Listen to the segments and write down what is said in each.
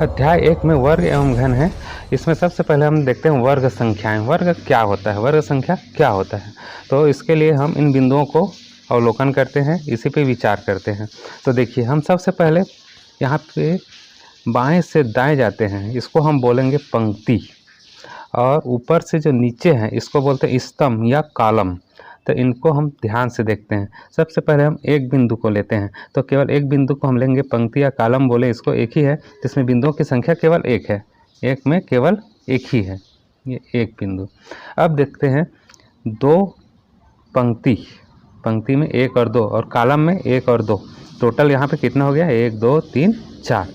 अध्याय 1 में वर्ग एवं घन है। इसमें सबसे पहले हम देखते हैं वर्ग संख्याएं। वर्ग क्या होता है, वर्ग संख्या क्या होता है। तो इसके लिए हम इन बिंदुओं को अवलोकन करते हैं, इसी पे विचार करते हैं। तो देखिए, हम सबसे पहले यहाँ पे बाएं से दाएं जाते हैं, इसको हम बोलेंगे पंक्ति, और ऊपर से जो नीचे हैं इसको बोलते हैं स्तंभ या कॉलम। तो इनको हम ध्यान से देखते हैं। सबसे पहले हम एक बिंदु को लेते हैं, तो केवल एक बिंदु को हम लेंगे, पंक्ति या कॉलम बोले इसको, एक ही है जिसमें बिंदुओं की संख्या केवल एक है, एक में केवल एक ही है, ये एक बिंदु। अब देखते हैं दो पंक्ति, पंक्ति में एक और दो, और कॉलम में एक और दो, टोटल यहाँ पे कितना हो गया, 1 2 3 4,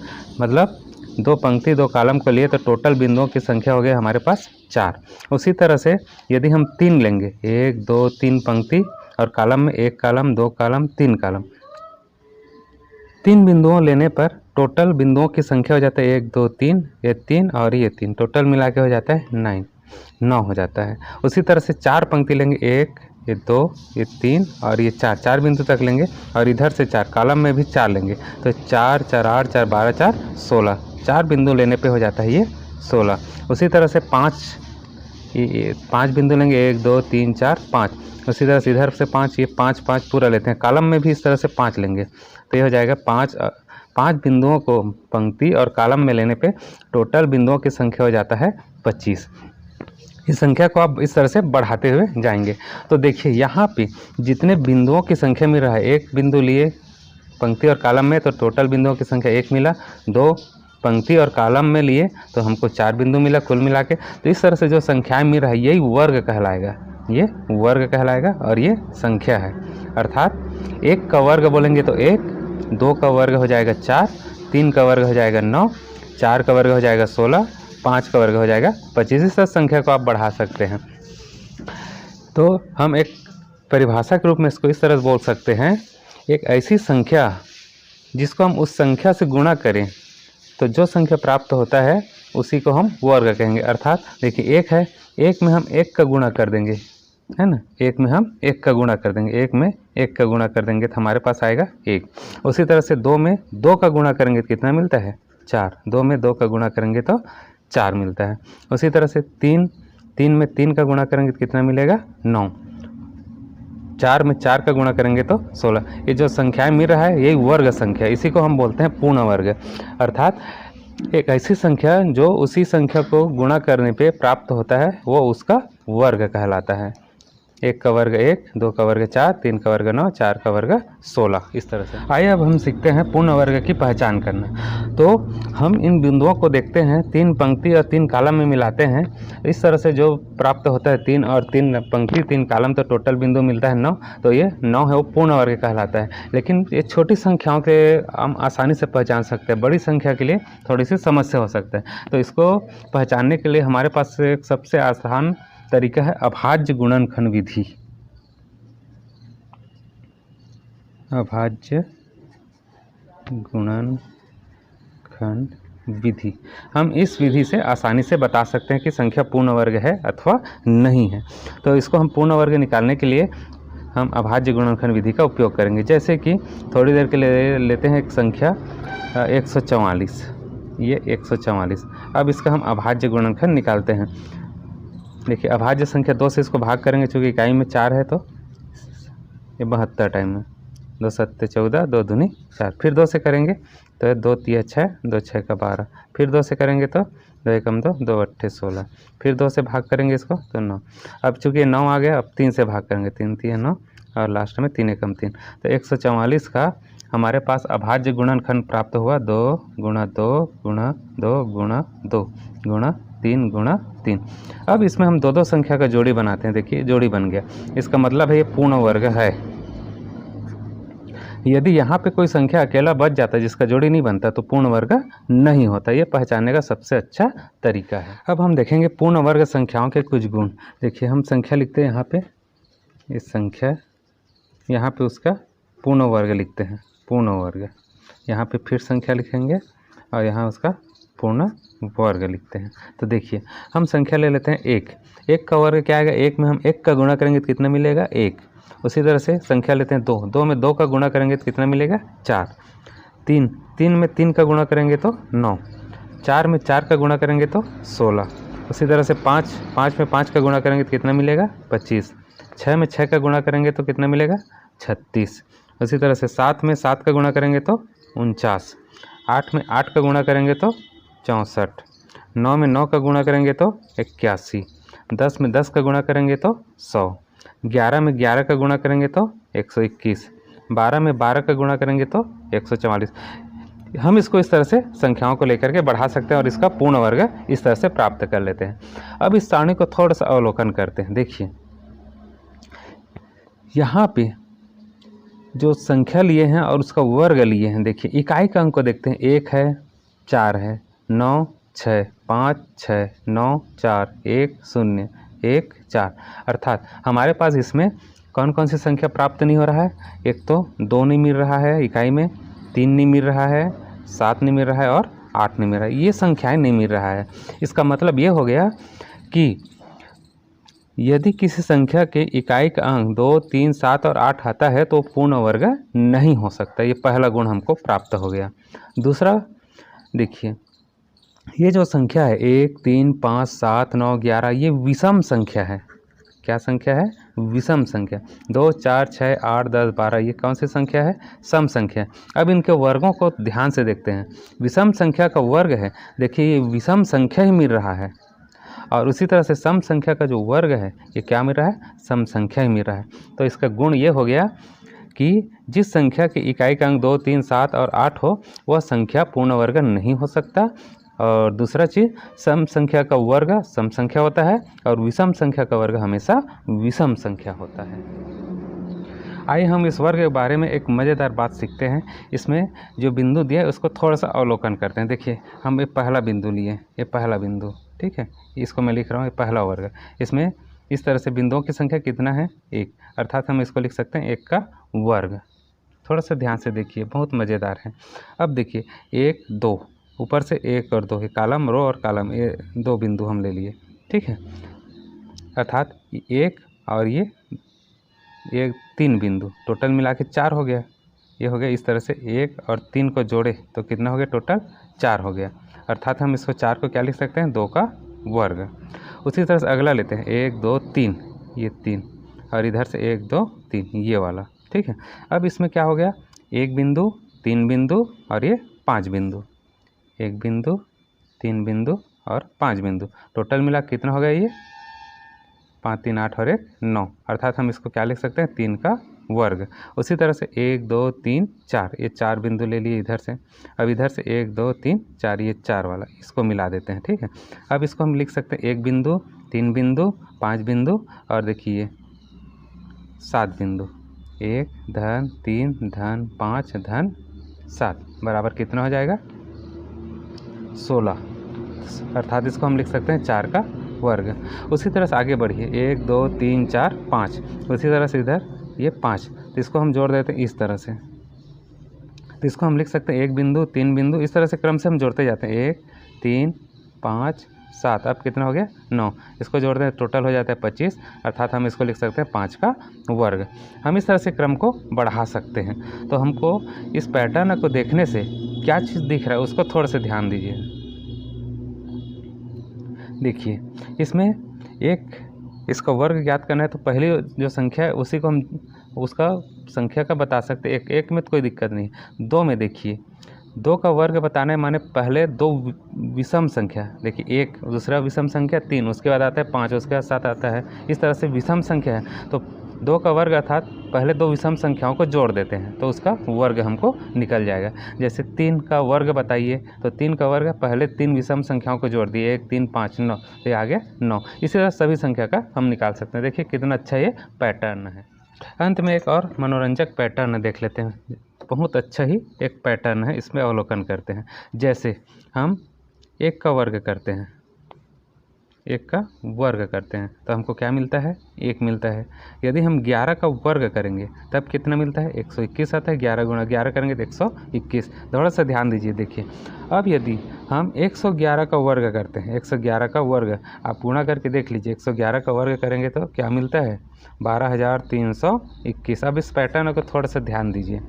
मतलब दो पंक्ति दो कॉलम को लिए तो टोटल बिंदुओं की संख्या हो गया हमारे पास 4। उसी तरह से यदि हम 3 लेंगे, 1 2 3 पंक्ति और कॉलम में एक कॉलम, दो कॉलम, 3 कॉलम, 3 बिंदुओं लेने पर टोटल बिंदुओं की संख्या हो जाता है 1 2 3, ये 3 और ये 3, टोटल मिला के हो जाता है 9 हो जाता है। उसी तरह से 4 पंक्ति लेंगे, 1 ये 2 ये 3 और ये 4, 4 बिंदु तक लेंगे, और इधर से 4 कॉलम में भी 4 लेंगे, तो 4 4 8 4 12 4 16, 4 बिंदु लेने पे हो जाता है ये 16। उसी तरह से 5 बिंदु लेंगे, 1 2 3 4 5, उसी तरह से इधर से 5, ये 5 5 पूरा लेते हैं, कॉलम में भी इस तरह से 5 लेंगे, तो ये हो जाएगा 5 बिंदुओं को पंक्ति और कॉलम में लेने पे टोटल बिंदुओं की संख्या हो जाता है 25। इस संख्या को आप इस तरह से बढ़ाते हुए जाएंगे। तो देखिए यहाँ पे जितने बिंदुओं की संख्या मिल रहा है, एक बिंदु लिए पंक्ति और कॉलम में तो टोटल बिंदुओं की संख्या 1 मिला, 2 पंक्ति और कॉलम में लिए तो हमको 4 बिंदु मिला कुल मिला के। तो इस तरह से जो संख्याएं मिल रहा है यही वर्ग कहलाएगा, ये वर्ग कहलाएगा, और ये संख्या है। अर्थात 1 का वर्ग बोलेंगे तो 1, 2 का वर्ग हो जाएगा 4, 3 का वर्ग हो जाएगा 9, 4 का वर्ग हो जाएगा 16, 5 का वर्ग हो जाएगा 25। इस संख्या को आप बढ़ा सकते हैं। तो हम एक परिभाषा के रूप में इसको इस तरह बोल सकते हैं, एक ऐसी संख्या जिसको हम उस संख्या से गुणा करें तो जो संख्या प्राप्त होता है उसी को हम वर्ग कहेंगे। अर्थात देखिए 1 है, 1 में हम 1 का गुणा कर देंगे, है ना, 1 में हम 1 का गुणा कर देंगे, 1 में 1 का गुणा कर देंगे तो हमारे पास आएगा 1। उसी तरह से 2 में 2 का गुणा करेंगे तो कितना मिलता है 4, 2 में 2 का गुणा करेंगे तो 4 मिलता है। उसी तरह से 3 में 3 का गुणा करेंगे तो कितना मिलेगा 9, 4 में 4 का गुणा करेंगे तो 16। ये जो संख्याएं मिल रहा है यही वर्ग संख्या, इसी को हम बोलते हैं पूर्ण वर्ग। अर्थात एक ऐसी संख्या जो उसी संख्या को गुणा करने पे प्राप्त होता है वो उसका वर्ग कहलाता है। 1 का वर्ग 1, 2 का वर्ग 4, 3 का वर्ग 9, 4 का वर्ग 16, इस तरह से। आइए अब हम सीखते हैं पूर्ण वर्ग की पहचान करना। तो हम इन बिंदुओं को देखते हैं, 3 पंक्ति और 3 कॉलम में मिलाते हैं, इस तरह से जो प्राप्त होता है 3 और 3 पंक्ति 3 कॉलम, तो टोटल बिंदु मिलता है 9, तो ये 9 है, वो पूर्ण वर्ग कहलाता है। लेकिन ये छोटी संख्याओं के हम आसानी से पहचान सकते हैं, बड़ी संख्या के लिए थोड़ी सी समस्या हो सकता है। तो इसको पहचानने के लिए हमारे पास एक सबसे आसान तरीका है अभाज्य गुणनखंड विधि। अभाज्य गुणनखंड विधि, हम इस विधि से आसानी से बता सकते हैं कि संख्या पूर्ण वर्ग है अथवा नहीं है। तो इसको हम पूर्ण वर्ग निकालने के लिए हम अभाज्य गुणनखंड विधि का उपयोग करेंगे। जैसे कि थोड़ी देर के लिए लेते हैं एक संख्या 144, ये 144। अब इसका हम अभाज्य गुणनखंड निकालते हैं। देखिए अभाज्य संख्या 2 से इसको भाग करेंगे, चूँकि इकाई में 4 है तो ये 72 टाइम में, 2 7 14, 2 दूनी 4, फिर 2 से करेंगे तो 2 3 6, 2 6 का 12, फिर 2 से करेंगे तो 2 एकम 2, 2 8 16, फिर 2 से भाग करेंगे इसको तो 9। अब चूँकि 9 आ गया, अब 3 से भाग करेंगे, 3 3 9 और लास्ट में 3 एकम 3, तो 144 का हमारे पास अभाज्य गुणनखंड प्राप्त हुआ 2 गुणा 2 गुणा 2 गुणा 2 गुणा 3 गुणा 3। अब इसमें हम दो संख्या का जोड़ी बनाते हैं। देखिए जोड़ी बन गया, इसका मतलब है ये पूर्ण वर्ग है। यदि यहाँ पे कोई संख्या अकेला बच जाता है जिसका जोड़ी नहीं बनता तो पूर्ण वर्ग नहीं होता। ये पहचानने का सबसे अच्छा तरीका है। अब हम देखेंगे पूर्ण वर्ग संख्याओं के कुछ गुण। देखिए हम संख्या लिखते हैं यहाँ पे, इस संख्या, यहाँ पे उसका पूर्ण वर्ग लिखते हैं, पूर्ण वर्ग। यहाँ पे फिर संख्या लिखेंगे और यहाँ उसका पूर्ण वर्ग लिखते हैं। तो देखिए हम संख्या ले लेते हैं 1, 1 का वर्ग क्या आएगा, 1 में हम 1 का गुणा करेंगे तो कितना मिलेगा 1। उसी तरह से संख्या लेते हैं 2, 2 में 2 का गुणा करेंगे तो कितना मिलेगा 4। 3 में 3 का गुणा करेंगे तो 9, 4 में 4 का गुणा करेंगे तो 16। उसी तरह से 5 में 5 का गुणा करेंगे तो कितना मिलेगा 25। 6 में 6 का गुणा करेंगे तो कितना मिलेगा 36। उसी तरह से 7 में 7 का गुणा करेंगे तो 49। 8 में 8 का गुणा करेंगे तो 64। 9 में 9 का गुणा करेंगे तो 81। 10 में 10 का गुणा करेंगे तो 100। 11 में 11 का गुणा करेंगे तो 121। 12 में 12 का गुणा करेंगे तो 144। हम इसको इस तरह से संख्याओं को लेकर के बढ़ा सकते हैं और इसका पूर्ण वर्ग इस तरह से प्राप्त कर लेते हैं। अब इस सारणी को थोड़ा सा अवलोकन करते हैं। देखिए यहाँ पे जो संख्या लिए हैं और उसका वर्ग लिए हैं, देखिए इकाई का अंक को देखते हैं। 1 है, 4 है, 9, 6, 5, 6, 9, 4, 1, 0, 1, 4। अर्थात हमारे पास इसमें कौन कौन सी संख्या प्राप्त नहीं हो रहा है। एक तो 2 नहीं मिल रहा है इकाई में, 3 नहीं मिल रहा है, 7 नहीं मिल रहा है और 8 नहीं मिल रहा है। ये संख्याएं नहीं मिल रहा है। इसका मतलब ये हो गया कि यदि किसी संख्या के इकाई का अंक 2, 3, 7 और 8 आता है तो पूर्ण वर्ग नहीं हो सकता। ये पहला गुण हमको प्राप्त हो गया। दूसरा देखिए, ये जो संख्या है 1, 3, 5, 7, 9, 11, ये विषम संख्या है। क्या संख्या है? विषम संख्या। 2, 4, 6, 8, 10, 12, ये कौन सी संख्या है? सम संख्या। अब इनके वर्गों को ध्यान से देखते हैं। विषम संख्या का वर्ग है, देखिए ये विषम संख्या ही मिल रहा है। और उसी तरह से सम संख्या का जो वर्ग है ये क्या मिल रहा है? सम संख्या ही मिल रहा है। तो इसका गुण ये हो गया कि जिस संख्या की इकाई का अंक 2, 3, 7 और 8 हो वह संख्या पूर्ण वर्ग नहीं हो सकता। और दूसरा चीज़, सम संख्या का वर्ग सम संख्या होता है और विषम संख्या का वर्ग हमेशा विषम संख्या होता है। आइए हम इस वर्ग के बारे में एक मज़ेदार बात सीखते हैं। इसमें जो बिंदु दिया है उसको थोड़ा सा अवलोकन करते हैं। देखिए हम एक पहला बिंदु लिए, ये पहला बिंदु, ठीक है, इसको मैं लिख रहा हूँ ये पहला वर्ग। इसमें इस तरह से बिंदुओं की संख्या कितना है? 1, अर्थात हम इसको लिख सकते हैं 1 का वर्ग। थोड़ा सा ध्यान से देखिए, बहुत मज़ेदार है। अब देखिए 1, 2, ऊपर से 1 और 2, ये कॉलम, रो और कॉलम, ये 2 बिंदु हम ले लिए, ठीक है। अर्थात 1 और ये 3 बिंदु, टोटल मिला के 4 हो गया। ये हो गया इस तरह से 1 और 3 को जोड़े तो कितना हो गया? टोटल 4 हो गया। अर्थात हम इसको 4 को क्या लिख सकते हैं? 2 का वर्ग। उसी तरह से अगला लेते हैं 1, 2, 3, ये 3 और इधर से 1, 2, 3, ये वाला, ठीक है। अब इसमें क्या हो गया? 1 बिंदु, 3 बिंदु और ये 5 बिंदु। 1 बिंदु, 3 बिंदु और 5 बिंदु, टोटल मिला कितना हो गया? ये 5, 3, 8 और 1, 9। अर्थात हम इसको क्या लिख सकते हैं? 3 का वर्ग। उसी तरह से 1, 2, 3, 4, ये 4 बिंदु ले लिए इधर से। अब इधर से 1, 2, 3, 4, ये 4 वाला, इसको मिला देते हैं, ठीक है। अब इसको हम लिख सकते हैं 1 बिंदु, 3 बिंदु, 5 बिंदु और देखिए 7 बिंदु। 1 धन 3 धन 5 धन 7 बराबर कितना हो जाएगा? 16। अर्थात इसको हम लिख सकते हैं 4 का वर्ग। उसी तरह से आगे बढ़िए, 1, 2, 3, 4, 5। उसी तरह से इधर ये 5, तो इसको हम जोड़ देते हैं इस तरह से। तो इसको हम लिख सकते हैं 1 बिंदु, 3 बिंदु, इस तरह से क्रम से हम जोड़ते जाते हैं। 1, 3, 5, 7, अब कितना हो गया? 9। इसको जोड़ दें टोटल हो जाता है 25। अर्थात हम इसको लिख सकते हैं 5 का वर्ग। हम इस तरह से क्रम को बढ़ा सकते हैं। तो हमको इस पैटर्न को देखने से क्या चीज़ दिख रहा है उसको थोड़ा सा ध्यान दीजिए। देखिए इसमें इसका वर्ग ज्ञात करना है तो पहली जो संख्या है उसी को हम उसका संख्या का बता सकते हैं। एक में तो कोई दिक्कत नहीं। 2 में देखिए 2 का वर्ग बताना है, माने पहले 2 विषम संख्या, देखिए 1, दूसरा विषम संख्या 3, उसके बाद आता है 5, उसके बाद 7 आता है। इस तरह से विषम संख्या है तो 2 का वर्ग अर्थात पहले 2 विषम संख्याओं को जोड़ देते हैं तो उसका वर्ग हमको निकल जाएगा। जैसे 3 का वर्ग बताइए तो 3 का वर्ग पहले 3 विषम संख्याओं को जोड़ दिए, 1, 3, 5, 9, तो ये आ गया 9। इसी तरह सभी संख्या का हम निकाल सकते हैं। देखिए कितना अच्छा ये पैटर्न है। अंत में एक और मनोरंजक पैटर्न देख लेते हैं। बहुत अच्छा ही एक पैटर्न है, इसमें अवलोकन करते हैं। जैसे हम 1 का वर्ग करते हैं, 1 का वर्ग करते हैं तो हमको क्या मिलता है? 1 मिलता है। यदि हम 11 का वर्ग करेंगे तब कितना मिलता है? 121 आता है। 11 गुणा 11 करेंगे तो 121। थोड़ा सा ध्यान दीजिए। देखिए अब यदि हम 111 का वर्ग करते हैं, 111 का वर्ग आप गुणा करके देख लीजिए, 111 का वर्ग करेंगे तो क्या मिलता है? 12,321। अब इस पैटर्न को थोड़ा सा ध्यान दीजिए।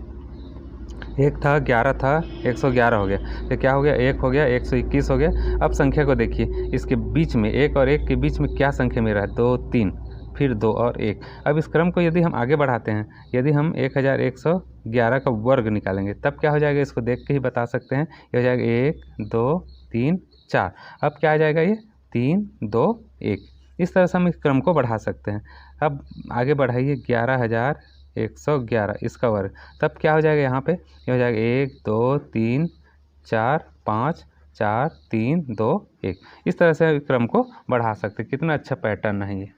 एक था, 11 था, 111 हो गया। तो क्या हो गया, 1 हो गया, 121 हो गया। अब संख्या को देखिए, इसके बीच में 1 और 1 के बीच में क्या संख्या मिल रहा है, 2 3, फिर 2 और 1। अब इस क्रम को यदि हम आगे बढ़ाते हैं, यदि हम 1111 का वर्ग निकालेंगे तब क्या हो जाएगा, इसको देख के ही बता सकते हैं। ये हो जाएगा 1 2 3 4। अब क्या आ जाएगा, ये 3 2 1। इस तरह से हम इस क्रम को बढ़ा सकते हैं। अब आगे बढ़ाइए, 11,111 इसका वर्ग, तब क्या हो जाएगा, यहाँ पे ये हो जाएगा 1 2 3 4 5 4 3 2 1। इस तरह से क्रम को बढ़ा सकते हैं। कितना अच्छा पैटर्न है ये।